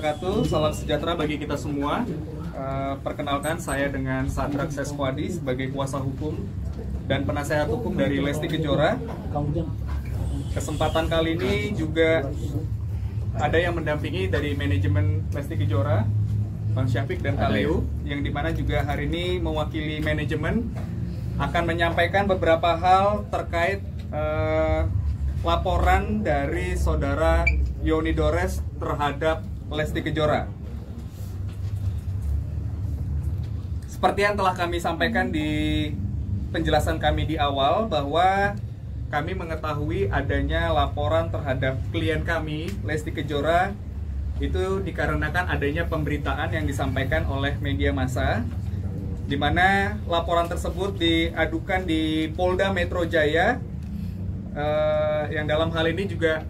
wabarakatuh. Salam sejahtera bagi kita semua. Perkenalkan, saya dengan Sadrak Seskwadi sebagai kuasa hukum dan penasehat hukum dari Lesti Kejora. Kesempatan kali ini juga ada yang mendampingi dari manajemen Lesti Kejora, Bang Syafiq dan Kak Leo, yang dimana juga hari ini mewakili manajemen akan menyampaikan beberapa hal terkait laporan dari saudara Yoni Dores terhadap Lesti Kejora. Seperti yang telah kami sampaikan di penjelasan kami di awal, bahwa kami mengetahui adanya laporan terhadap klien kami, Lesti Kejora, itu dikarenakan adanya pemberitaan yang disampaikan oleh media massa, di mana laporan tersebut diadukan di Polda Metro Jaya, yang dalam hal ini juga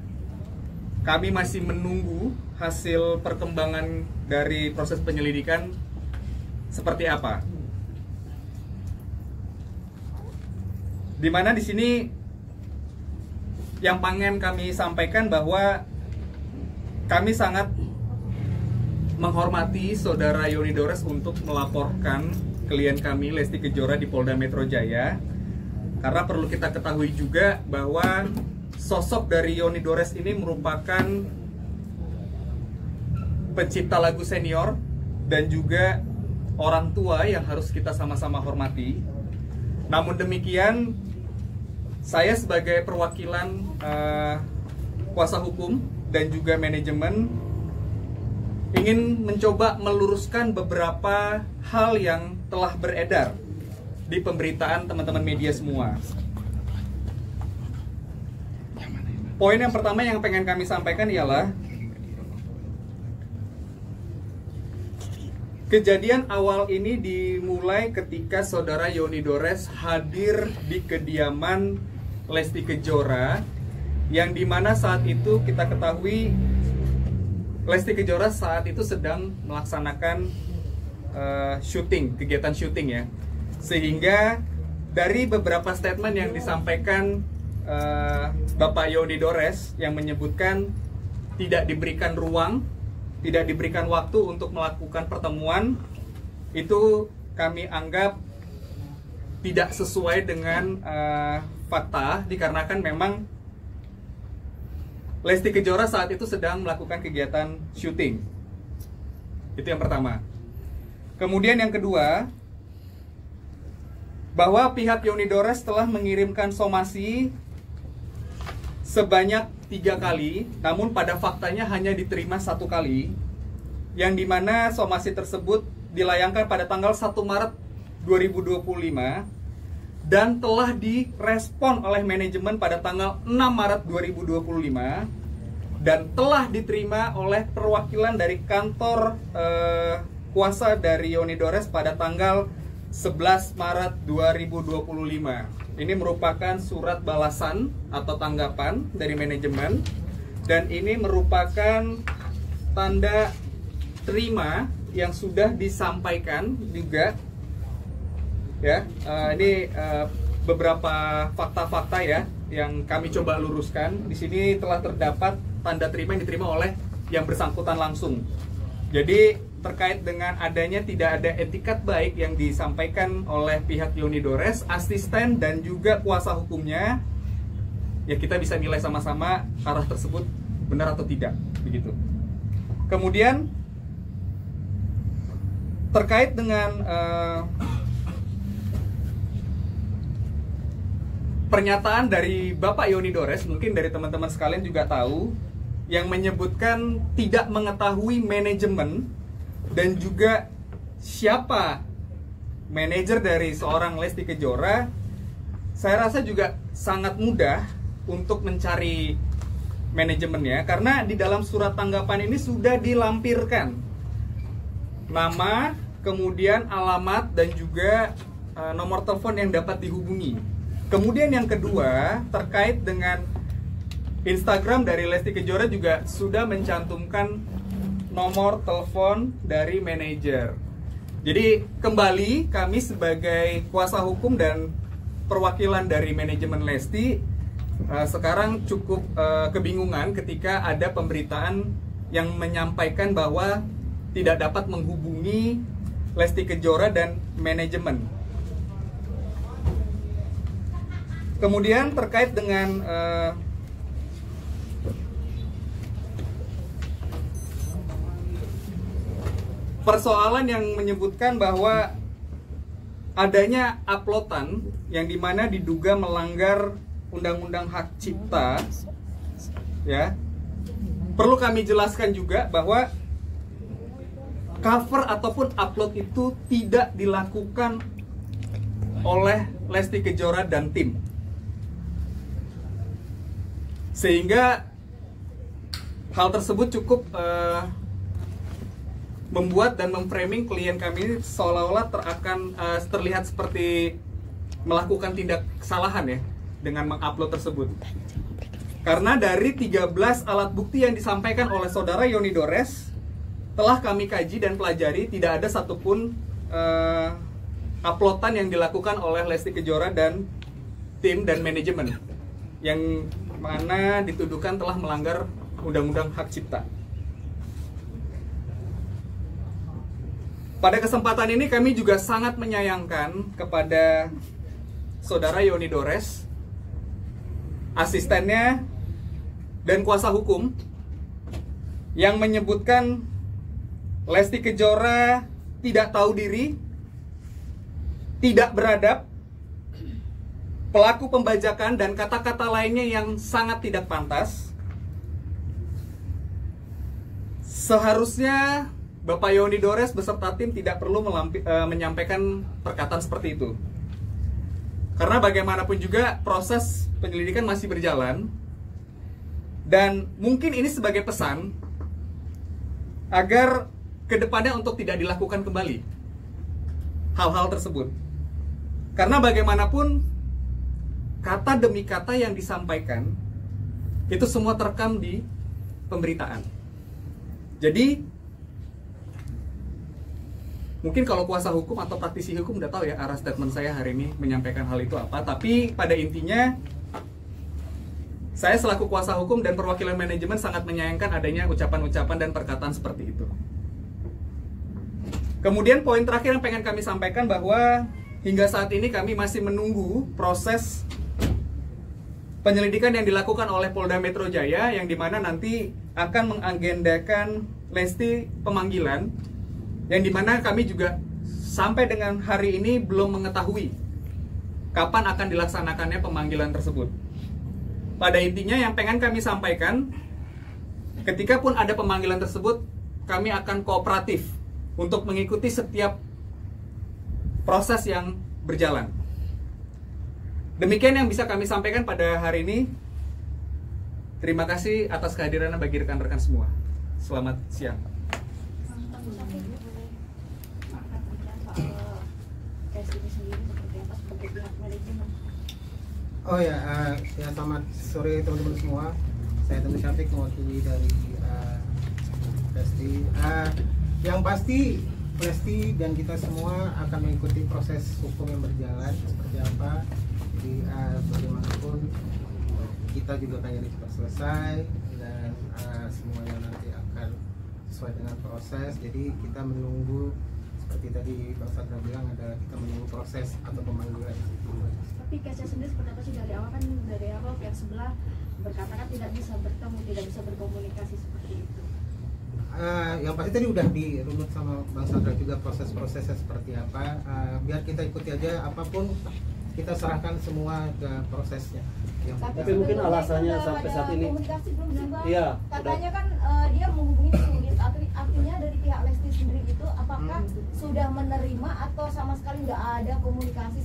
kami masih menunggu hasil perkembangan dari proses penyelidikan seperti apa. Dimana di sini yang pengen kami sampaikan bahwa kami sangat menghormati saudara Yoni Dores untuk melaporkan klien kami Lesti Kejora di Polda Metro Jaya, karena perlu kita ketahui juga bahwa sosok dari Yoni Dores ini merupakan pencipta lagu senior dan juga orang tua yang harus kita sama-sama hormati. Namun demikian, saya sebagai perwakilan kuasa hukum dan juga manajemen ingin mencoba meluruskan beberapa hal yang telah beredar di pemberitaan teman-teman media semua. Poin yang pertama yang pengen kami sampaikan ialah kejadian awal ini dimulai ketika saudara Yoni Dores hadir di kediaman Lesti Kejora, yang dimana saat itu kita ketahui Lesti Kejora saat itu sedang melaksanakan kegiatan syuting ya. Sehingga dari beberapa statement yang disampaikan Bapak Yoni Dores yang menyebutkan tidak diberikan ruang, tidak diberikan waktu untuk melakukan pertemuan, itu kami anggap tidak sesuai dengan fakta, dikarenakan memang Lesti Kejora saat itu sedang melakukan kegiatan syuting. Itu yang pertama. Kemudian yang kedua, bahwa pihak Yoni Dores telah mengirimkan somasi sebanyak 3 kali, namun pada faktanya hanya diterima 1 kali, yang dimana somasi tersebut dilayangkan pada tanggal 1 Maret 2025 dan telah direspon oleh manajemen pada tanggal 6 Maret 2025 dan telah diterima oleh perwakilan dari kantor kuasa dari Yoni Dores pada tanggal 11 Maret 2025. Ini merupakan surat balasan atau tanggapan dari manajemen, dan ini merupakan tanda terima yang sudah disampaikan juga ya. Ini beberapa fakta-fakta ya yang kami coba luruskan. Di sini telah terdapat tanda terima yang diterima oleh yang bersangkutan langsung. Jadi terkait dengan adanya tidak ada etikat baik yang disampaikan oleh pihak Yoni Dores, asisten dan juga kuasa hukumnya, ya kita bisa nilai sama-sama arah tersebut benar atau tidak, begitu. Kemudian terkait dengan pernyataan dari Bapak Yoni Dores, mungkin dari teman-teman sekalian juga tahu, yang menyebutkan tidak mengetahui manajemen dan juga siapa manajer dari seorang Lesti Kejora. Saya rasa juga sangat mudah untuk mencari manajemennya, karena di dalam surat tanggapan ini sudah dilampirkan nama, kemudian alamat, dan juga nomor telepon yang dapat dihubungi. Kemudian yang kedua, terkait dengan Instagram dari Lesti Kejora juga sudah mencantumkan nomor telepon dari manajer. Jadi kembali kami sebagai kuasa hukum dan perwakilan dari manajemen Lesti sekarang cukup kebingungan ketika ada pemberitaan yang menyampaikan bahwa tidak dapat menghubungi Lesti Kejora dan manajemen. Kemudian terkait dengan persoalan yang menyebutkan bahwa adanya uploadan yang dimana diduga melanggar undang-undang hak cipta, ya, perlu kami jelaskan juga bahwa cover ataupun upload itu tidak dilakukan oleh Lesti Kejora dan tim, sehingga hal tersebut cukup membuat dan memframing klien kami seolah-olah terlihat seperti melakukan tindak kesalahan ya dengan mengupload tersebut. Karena dari 13 alat bukti yang disampaikan oleh saudara Yoni Dores telah kami kaji dan pelajari, tidak ada satupun uploadan yang dilakukan oleh Lesti Kejora dan tim dan manajemen yang mana dituduhkan telah melanggar undang-undang hak cipta. Pada kesempatan ini kami juga sangat menyayangkan kepada saudara Yoni Dores, asistennya, dan kuasa hukum yang menyebutkan Lesti Kejora tidak tahu diri, tidak beradab, pelaku pembajakan, dan kata-kata lainnya yang sangat tidak pantas. Seharusnya Bapak Yoni Dores beserta tim tidak perlu menyampaikan perkataan seperti itu. Karena bagaimanapun juga proses penyelidikan masih berjalan. Dan mungkin ini sebagai pesan agar kedepannya untuk tidak dilakukan kembali hal-hal tersebut. Karena bagaimanapun kata demi kata yang disampaikan itu semua terekam di pemberitaan. Jadi mungkin kalau kuasa hukum atau praktisi hukum udah tahu ya arah statement saya hari ini menyampaikan hal itu apa. Tapi pada intinya saya selaku kuasa hukum dan perwakilan manajemen sangat menyayangkan adanya ucapan-ucapan dan perkataan seperti itu. Kemudian poin terakhir yang pengen kami sampaikan bahwa hingga saat ini kami masih menunggu proses penyelidikan yang dilakukan oleh Polda Metro Jaya, yang dimana nanti akan mengagendakan Lesti pemanggilan, yang dimana kami juga sampai dengan hari ini belum mengetahui kapan akan dilaksanakannya pemanggilan tersebut. Pada intinya yang pengen kami sampaikan, ketika pun ada pemanggilan tersebut, kami akan kooperatif untuk mengikuti setiap proses yang berjalan. Demikian yang bisa kami sampaikan pada hari ini. Terima kasih atas kehadirannya bagi rekan-rekan semua. Selamat siang. Oh ya, selamat sore teman-teman semua. Saya Temu Syafiq, mewakili dari Lesti. Yang pasti Lesti dan kita semua akan mengikuti proses hukum yang berjalan seperti apa. Jadi bagaimanapun kita juga pengen cepat selesai dan semuanya nanti akan sesuai dengan proses. Jadi kita menunggu, seperti tadi Bang Sadra bilang, adalah kita menunggu proses atau pemanggilan. Tapi case sendiri seperti apa sih? Dari awal pihak sebelah berkatakan tidak bisa bertemu, tidak bisa berkomunikasi seperti itu. Yang pasti tadi udah dirunut sama Bang Sadra juga proses-prosesnya seperti apa. Biar kita ikuti aja, apapun kita serahkan semua ke prosesnya. Tapi mungkin alasannya sampai saat ini komunikasi belum sih, Bang? Iya, katanya kan dia menghubungi sulit. Artinya dari pihak Lesti sendiri itu apakah sudah menerima atau sama sekali nggak ada komunikasi,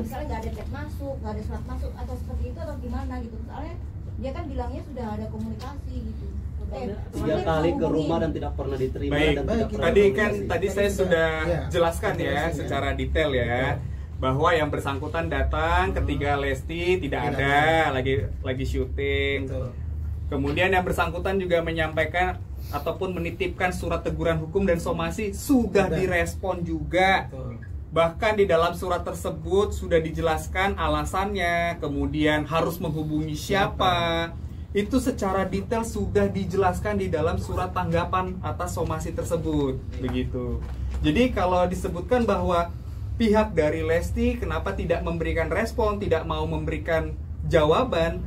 misalnya nggak ada chat masuk, nggak ada surat masuk atau seperti itu, atau gimana gitu? Soalnya dia kan bilangnya sudah ada komunikasi gitu. 3 kali ke rumah dan tidak pernah diterima. Baik, dan tidak pernah tadi saya sudah jelaskan ya secara detail ya, bahwa yang bersangkutan datang ketika Lesti tidak ada, lagi syuting. Kemudian yang bersangkutan juga menyampaikan ataupun menitipkan surat teguran hukum dan somasi sudah direspon juga. Bahkan di dalam surat tersebut sudah dijelaskan alasannya, kemudian harus menghubungi siapa, itu secara detail sudah dijelaskan di dalam surat tanggapan atas somasi tersebut, begitu. Jadi kalau disebutkan bahwa pihak dari Lesti kenapa tidak memberikan respon, tidak mau memberikan jawaban,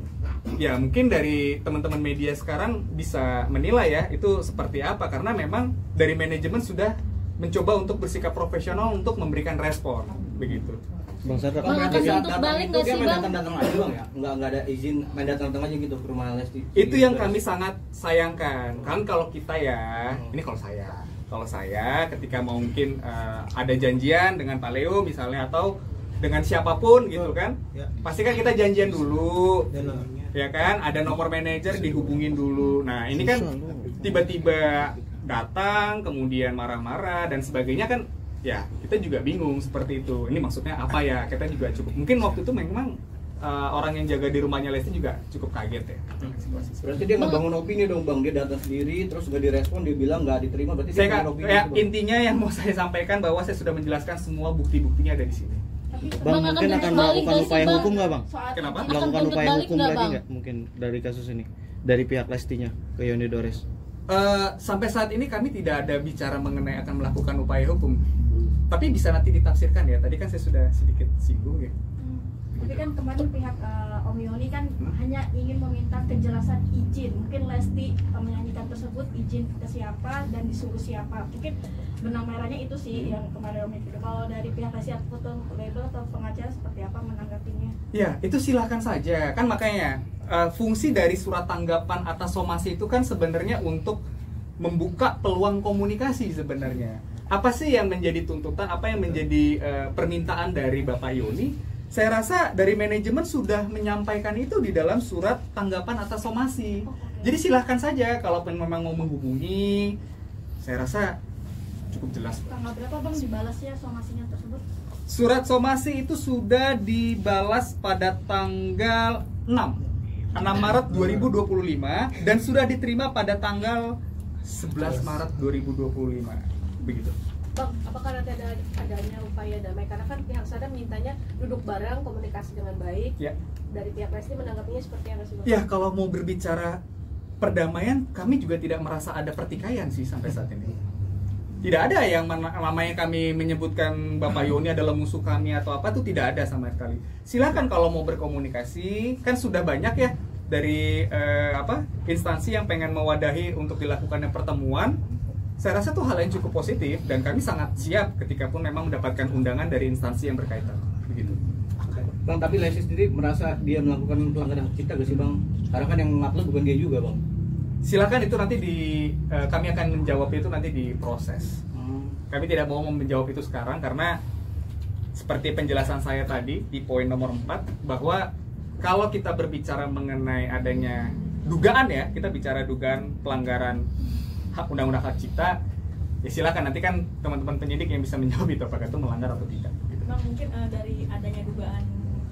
ya mungkin dari teman-teman media sekarang bisa menilai ya itu seperti apa, karena memang dari manajemen sudah mencoba untuk bersikap profesional untuk memberikan respon, begitu. Bang Sardak, Bang, akan untuk balik nggak sih, Bang? Datang aja Bang ya? Nggak ada izin, main datang aja gitu ke rumah Lesti. Itu yang kami sangat sayangkan. Kan kalau kita ya, ini kalau saya ketika mau mungkin ada janjian dengan Pak Leo misalnya atau dengan siapapun gitu kan, pasti kan kita janjian dulu, ya kan, ada nomor manajer dihubungin dulu. Nah ini kan tiba-tiba datang kemudian marah-marah dan sebagainya kan, ya kita juga bingung seperti itu. Ini maksudnya apa ya? Kita juga cukup mungkin waktu itu memang orang yang jaga di rumahnya Lesti juga cukup kaget ya. Berarti dia ngebangun opini dong Bang, dia datang sendiri terus nggak direspon, dia bilang nggak diterima, berarti Saya dia bangun opini. ya, intinya yang mau saya sampaikan bahwa saya sudah menjelaskan semua bukti-buktinya ada di sini. Bang, Bang mungkin akan melakukan upaya hukum nggak Bang? Kenapa? Melakukan Akan upaya balik hukum nggak, lagi Bang? nggak mungkin dari kasus ini, dari pihak Lestinya ke Yoni Dores? Sampai saat ini kami tidak ada bicara mengenai akan melakukan upaya hukum. Tapi bisa nanti ditafsirkan ya. Tadi kan saya sudah sedikit singgung ya. Tapi kan kemarin pihak Om Yoni kan hanya ingin meminta kejelasan izin. Mungkin Lesti menyanyikan tersebut izin ke siapa dan disuruh siapa. Mungkin benang merahnya itu sih yang kemarin Om Yoni. Kalau dari pihak Lesti ataupun label atau pengacara seperti apa menanggapinya? Ya, itu silakan saja. Kan makanya fungsi dari surat tanggapan atas somasi itu kan sebenarnya untuk membuka peluang komunikasi sebenarnya. Apa sih yang menjadi tuntutan, apa yang menjadi permintaan dari Bapak Yoni? Saya rasa dari manajemen sudah menyampaikan itu di dalam surat tanggapan atas somasi. Jadi silahkan saja kalau memang mau menghubungi, saya rasa cukup jelas. Tanggal berapa Bang dibalasnya somasinya tersebut? Surat somasi itu sudah dibalas pada tanggal 6 Maret 2025 dan sudah diterima pada tanggal 11 Maret 2025. Begitu. Bang, apakah nanti adanya upaya damai? Karena kan pihak Sadam mintanya duduk bareng, komunikasi dengan baik. Ya. Dari pihak Lesti menanggapinya seperti apa sih Bang? Ya, kalau mau berbicara perdamaian, kami juga tidak merasa ada pertikaian sih sampai saat ini. Tidak ada yang namanya kami menyebutkan Bapak Yoni adalah musuh kami atau apa, itu tidak ada sama sekali. Silakan kalau mau berkomunikasi, kan sudah banyak ya dari instansi yang pengen mewadahi untuk dilakukannya pertemuan. Saya rasa itu hal yang cukup positif dan kami sangat siap ketika pun memang mendapatkan undangan dari instansi yang berkaitan. Begitu. Bang, tapi Lesti sendiri merasa dia melakukan pelanggaran hak cipta gak sih Bang? Karena kan yang ngupload bukan dia juga Bang. Silakan itu nanti kami akan menjawab itu nanti di proses. Kami tidak mau menjawab itu sekarang karena seperti penjelasan saya tadi di poin nomor 4 bahwa kalau kita berbicara mengenai adanya dugaan ya, kita bicara dugaan pelanggaran hak undang-undang hak cipta, ya silakan nanti kan teman-teman penyidik yang bisa menjawab itu apakah itu melanggar atau tidak. Bang, mungkin dari adanya dugaan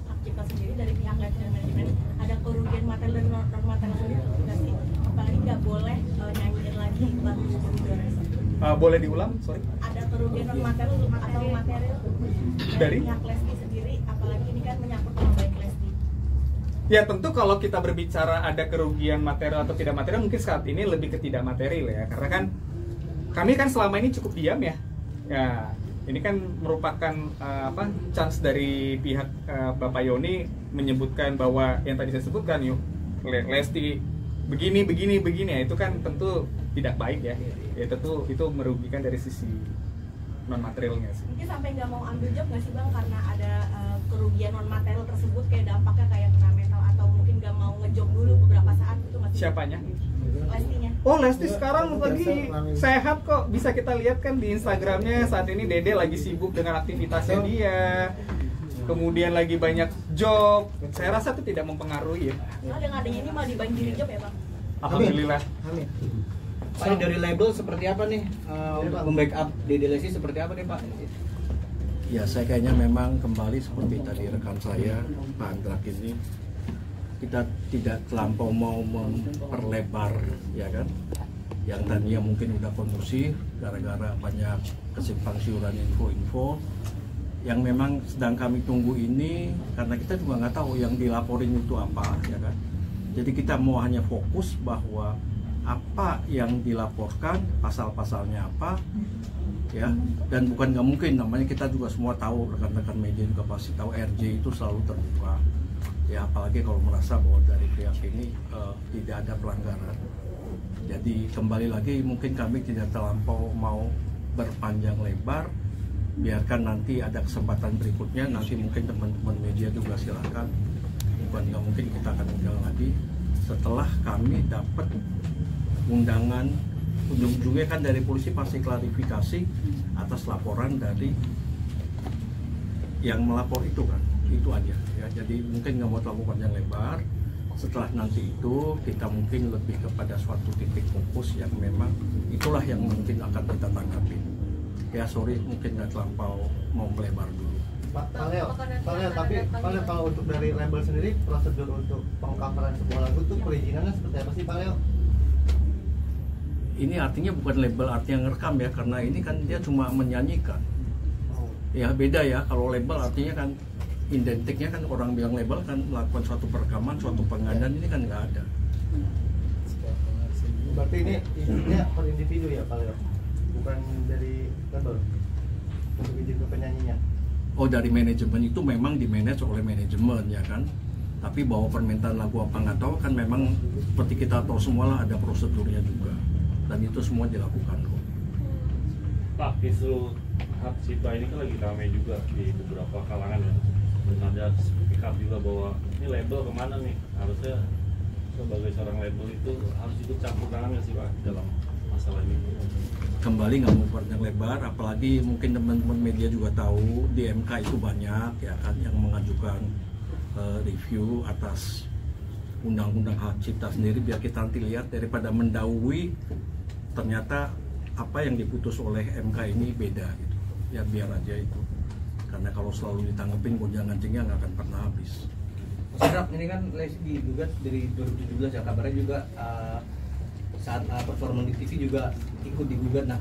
hak cipta sendiri dari pihak dan manajemen ada kerugian material dan non material sendiri nggak sih? Apalagi nggak boleh nyanyiin lagi lagu Yoni Dores. Boleh diulang, sorry. Ada kerugian non material atau material Dari pihak Lesti sendiri, apalagi ini kan menyangkut nama baik Lesti. Ya tentu kalau kita berbicara ada kerugian material atau tidak material mungkin saat ini lebih ke tidak material ya, karena kan kami kan selama ini cukup diam ya. Ya ini kan merupakan chance dari pihak Bapak Yoni menyebutkan bahwa yang tadi saya sebutkan yuk Lesti begini ya, itu kan tentu tidak baik ya. Ya tentu itu merugikan dari sisi non materialnya sih. Mungkin sampai nggak mau ambil job nggak sih Bang karena ada kerugian non material tersebut, kayak dampaknya kayak kena mental atau mungkin nggak mau ngejob dulu beberapa saat itu masih. Siapanya? Lestinya. Oh, Lesti sekarang lagi sehat kok, bisa kita lihat kan di Instagramnya saat ini Dede lagi sibuk dengan aktivitasnya dia, kemudian lagi banyak job. Saya rasa itu tidak mempengaruhi ya. Nah, dengan adanya ini malah dibanjiri job ya Bang. Alhamdulillah. Amin. Pak, ini dari label seperti apa nih untuk membackup Dede Lesti seperti apa nih Pak? Ya saya kayaknya memang kembali seperti tadi rekan saya Pak Andrak ini, kita tidak terlampau mau memperlebar ya kan, yang tadinya mungkin udah kondusif gara-gara banyak kesimpang siuran info-info yang memang sedang kami tunggu ini, karena kita juga nggak tahu yang dilaporin itu apa ya kan. Jadi kita mau hanya fokus bahwa apa yang dilaporkan, pasal-pasalnya apa, ya. Dan bukan nggak mungkin, namanya kita juga semua tahu, rekan-rekan media juga pasti tahu RJ itu selalu terbuka. Ya, apalagi kalau merasa bahwa dari pihak ini tidak ada pelanggaran. Jadi kembali lagi mungkin kami tidak terlampau mau berpanjang lebar, biarkan nanti ada kesempatan berikutnya, nanti mungkin teman-teman media juga silakan. Bukan nggak mungkin kita akan undang lagi setelah kami dapat undangan. Ujung-ujungnya kan dari polisi pasti klarifikasi atas laporan dari yang melapor itu kan, itu aja ya. Jadi mungkin nggak mau terlalu panjang lebar. Setelah nanti itu kita mungkin lebih kepada suatu titik fokus yang memang itulah yang mungkin akan kita tanggapi. Ya sorry mungkin nggak terlampau mau melebar dulu. Pak Leo, tapi kalau untuk dari label sendiri prosedur untuk pengcoveran sebuah lagu itu perizinannya seperti apa sih Pak Leo? Ini artinya bukan label artinya ngerekam ya, karena ini kan dia cuma menyanyikan. Ya beda ya, kalau label artinya kan identiknya kan orang bilang label kan melakukan suatu perekaman, suatu pengadaan, ini kan nggak ada. Berarti ini izinnya per individu ya Pak Leo? Bukan dari label untuk izin ke penyanyinya? Oh dari manajemen itu memang dimanage oleh manajemen ya kan. Tapi bahwa permintaan lagu apa nggak tahu kan memang seperti kita tahu semua lah ada prosedurnya juga. Dan itu semua dilakukan kok. Pak, isu hak cipta ini kan lagi ramai juga di beberapa kalangan ya. Dan ada pihak juga bahwa ini label kemana nih? Harusnya sebagai seorang label itu harus ikut campur tangan nggak sih Pak dalam masalah ini? Kembali nggak mau panjang lebar, apalagi mungkin teman-teman media juga tahu di MK itu banyak ya kan yang mengajukan review atas undang-undang hak cipta sendiri, biar kita nanti lihat daripada mendahului ternyata apa yang diputus oleh MK ini beda gitu. Ya biar aja itu. Karena kalau selalu ditanggepin gonjang-ganjingnya nggak akan pernah habis. Mas Indra, ini kan Lesti digugat dari 2017 ya, kabarnya juga saat performa di TV juga ikut digugat. Nah,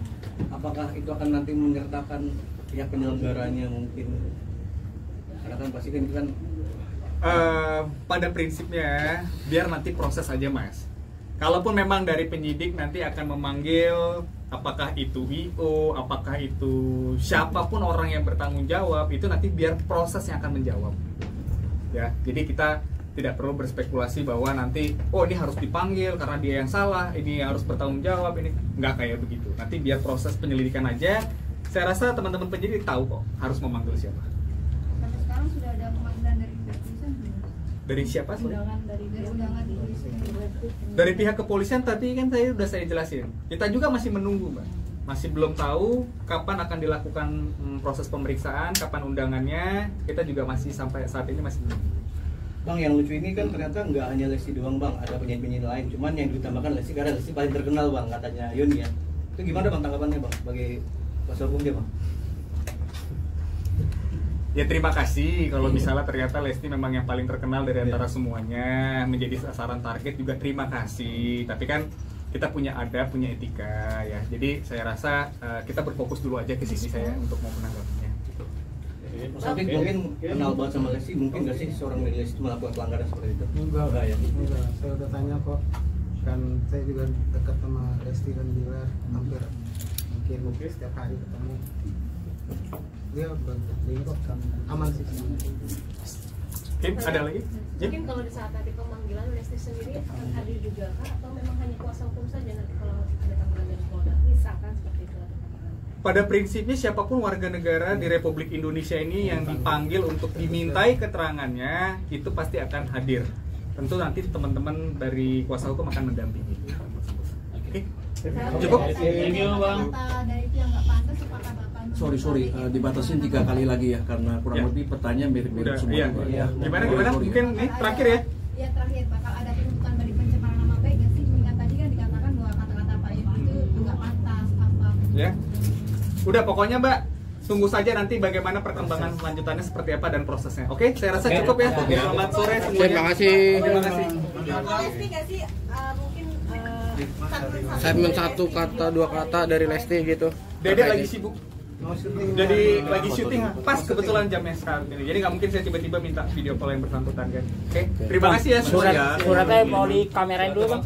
apakah itu akan nanti menyertakan pihak penyelenggaranya mungkin? Karena kan pasti kan itu kan pada prinsipnya biar nanti proses aja Mas. Kalaupun memang dari penyidik nanti akan memanggil apakah itu IO, apakah itu siapapun orang yang bertanggung jawab, itu nanti biar proses yang akan menjawab. Ya, jadi kita tidak perlu berspekulasi bahwa nanti oh ini harus dipanggil karena dia yang salah, ini harus bertanggung jawab, ini nggak kayak begitu. Nanti biar proses penyelidikan aja. Saya rasa teman-teman penyidik tahu kok harus memanggil siapa. Sampai sekarang sudah ada pemanggilan dari kepolisian belum? Dari siapa? Undangan dari undangan Dari pihak kepolisian tadi kan saya jelasin. Kita juga masih menunggu, Mbak. Masih belum tahu kapan akan dilakukan proses pemeriksaan, kapan undangannya. Kita juga masih sampai saat ini masih menunggu. Bang, yang lucu ini kan ternyata nggak hanya Lesti doang Bang, ada penyanyi-penyanyi lain. Cuman yang ditambahkan Lesti karena Lesti paling terkenal Bang, katanya Yoni ya. Itu gimana Bang tanggapannya Bang, sebagai kuasa hukum dia Bang? Ya terima kasih kalau misalnya ternyata Lesti memang yang paling terkenal dari antara semuanya, menjadi sasaran target juga terima kasih. Tapi kan kita punya adab, punya etika ya. Jadi saya rasa kita berfokus dulu aja ke sini saya untuk mau menanggapinya. Mas Afif mungkin kenal banget sama Lesti, mungkin nggak sih seorang dari Lesti melakukan pelanggaran seperti itu? Enggak ya? Enggak, saya udah tanya kok. Kan saya juga dekat sama Lesti dan Bilar, hampir mungkin setiap hari ketemu. Dia kok aman sih. Kim, ada lagi? Mungkin kalau di saat nanti pemanggilan Lesti sendiri akan hadir juga kah? Atau memang hanya kuasa hukum saja nanti kalau ada panggilan dari Polda? Misalkan seperti itu. Pada prinsipnya siapapun warga negara di Republik Indonesia ini yang dipanggil untuk dimintai keterangannya itu pasti akan hadir. Tentu nanti teman-teman dari kuasa hukum akan mendampingi. Oke, cukup. Thank you, Bang. Dari itu yang nggak pantas apakah Bapak? Sorry, dibatasin 3 kali lagi ya karena kurang lebih pertanyaan mirip-mirip semua. Iya. Ya. Gimana? Mungkin ini terakhir ya. Ya terakhir, bakal ada penuntutan dari pencemaran nama baik nggak sih? Mengingat tadi kan dikatakan bahwa kata-kata Pak Yudi itu nggak pantas apa? Ya. Udah pokoknya Mbak, tunggu saja nanti bagaimana perkembangan selanjutannya seperti apa dan prosesnya. Oke, saya rasa cukup ya. Selamat sore semuanya. Terima kasih. Terima kasih. Lesti nggak sih mungkin Statement 1 kata 2 kata dari Lesti gitu. Dede lagi sibuk. Mau syuting. Jadi lagi syuting pas kebetulan jamnya sekarang ini. Jadi nggak mungkin saya tiba-tiba minta video call yang bersangkutan kan. Oke, terima kasih ya semua ya. Suratnya mau dikamerain dulu bang.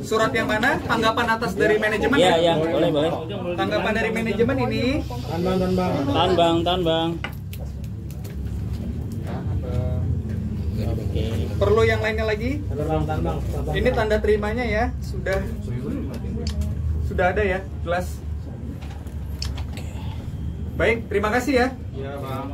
Surat yang mana? Tanggapan atas dari manajemen Iya, ya? iya, boleh. Tanggapan dari manajemen ini. Tahan bang. Oke. Perlu yang lainnya lagi? Ini tanda terimanya ya, sudah ada ya, jelas. Baik, terima kasih ya. Iya, Bang.